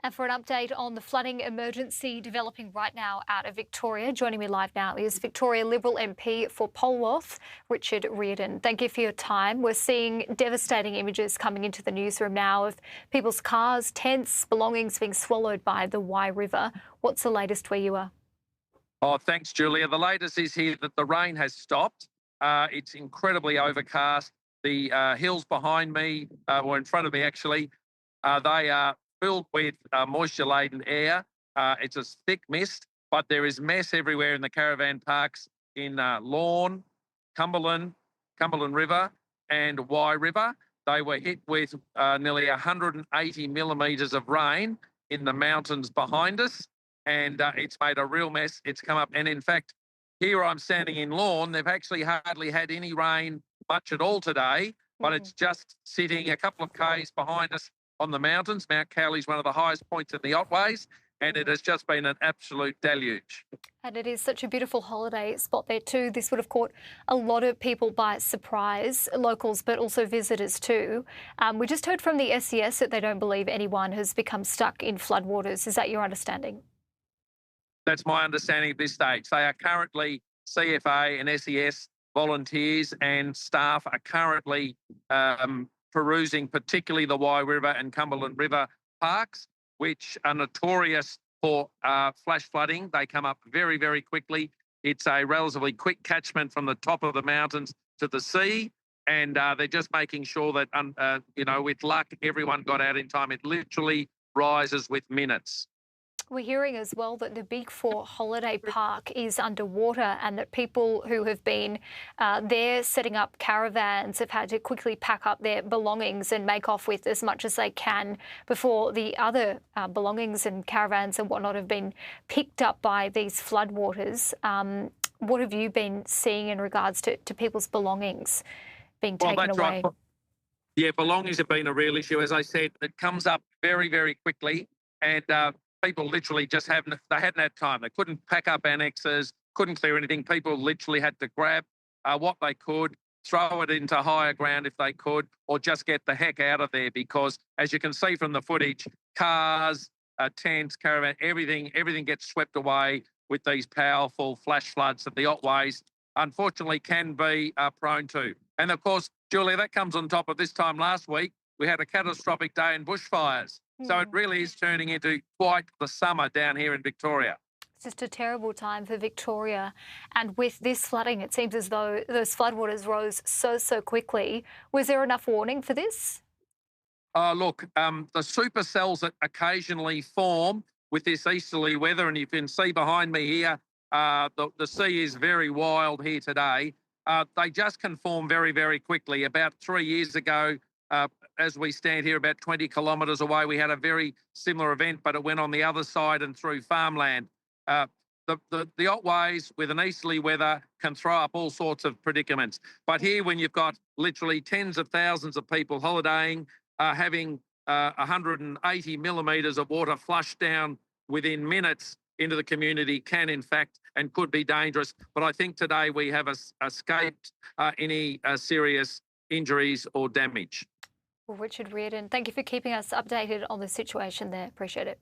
And for an update on the flooding emergency developing right now out of Victoria, joining me live now is Victoria Liberal MP for Polwarth, Richard Riordan. Thank you for your time. We're seeing devastating images coming into the newsroom now of people's cars, tents, belongings being swallowed by the Wye River. What's the latest where you are? Oh, thanks, Julia. The latest is here that the rain has stopped. It's incredibly overcast. The hills behind me, or in front of me actually, they are filled with moisture-laden air. It's a thick mist, but there is mess everywhere in the caravan parks in Lorne, Cumberland River and Wye River. They were hit with nearly 180 millimetres of rain in the mountains behind us, and it's made a real mess. It's come up, and in fact, here I'm standing in Lorne. They've actually hardly had any rain much at all today, but it's just sitting a couple of k's behind us on the mountains. Mount Cowley is one of the highest points in the Otways, and it has just been an absolute deluge. And it is such a beautiful holiday spot there too. This would have caught a lot of people by surprise, locals, but also visitors too. We just heard from the SES that they don't believe anyone has become stuck in floodwaters. Is that your understanding? That's my understanding at this stage. They are currently, CFA and SES volunteers and staff are currently perusing particularly the Wye River and Cumberland River parks, which are notorious for flash flooding. They come up very, very quickly. It's a relatively quick catchment from the top of the mountains to the sea, and they're just making sure that, with luck, everyone got out in time. It literally rises with minutes. We're hearing as well that the Big Four holiday park is underwater and that people who have been there setting up caravans have had to quickly pack up their belongings and make off with as much as they can before the other belongings and caravans and whatnot have been picked up by these floodwaters. What have you been seeing in regards to people's belongings being taken away? Right. Yeah, belongings have been a real issue. As I said, it comes up very, very quickly, and people literally just hadn't had time. They couldn't pack up annexes, couldn't clear anything. People literally had to grab what they could, throw it into higher ground if they could, or just get the heck out of there because, as you can see from the footage, cars, tents, caravan, everything gets swept away with these powerful flash floods that the Otways unfortunately can be prone to. And of course, Julia, that comes on top of this time last week, we had a catastrophic day in bushfires. So it really is turning into quite the summer down here in Victoria. It's just a terrible time for Victoria. And with this flooding, it seems as though those floodwaters rose so quickly. Was there enough warning for this? Look, the supercells that occasionally form with this easterly weather, and you can see behind me here, the sea is very wild here today. They just can form very, very quickly. About 3 years ago, as we stand here about 20 kilometres away, we had a very similar event, but it went on the other side and through farmland. The Otways with an easterly weather can throw up all sorts of predicaments. But here, when you've got literally tens of thousands of people holidaying, having 180 millimetres of water flushed down within minutes into the community can, in fact, and could be dangerous. But I think today we have escaped any serious injuries or damage. Well, Richard Riordan, thank you for keeping us updated on the situation there. Appreciate it.